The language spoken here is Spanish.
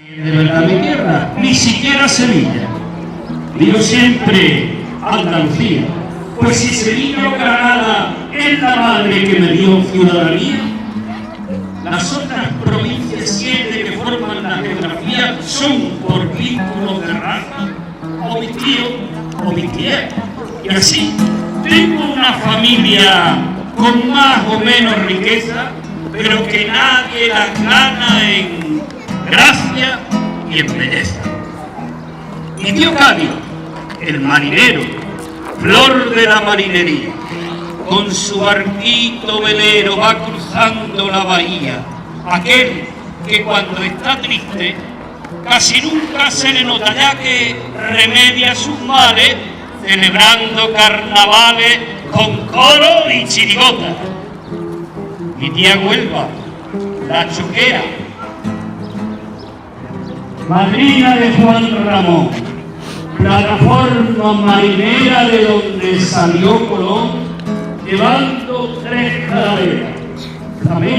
De verdad mi tierra, ni siquiera Sevilla. Digo siempre Andalucía, pues si Sevilla o Granada es la madre que me dio ciudadanía, las otras provincias 7 que forman la geografía son por vínculos de raza, o mi tío o mi tía. Y así tengo una familia con más o menos riqueza, pero que nadie las gana en gracia y en belleza. Mi tío Cádiz, el marinero, flor de la marinería, con su barquito velero va cruzando la bahía, aquel que cuando está triste casi nunca se le nota, ya que remedia sus males celebrando carnavales con coro y chirigota. Mi tía Huelva, la choquera, madrina de Juan Ramón, plataforma marinera de donde salió Colón, llevando 3 calaveras.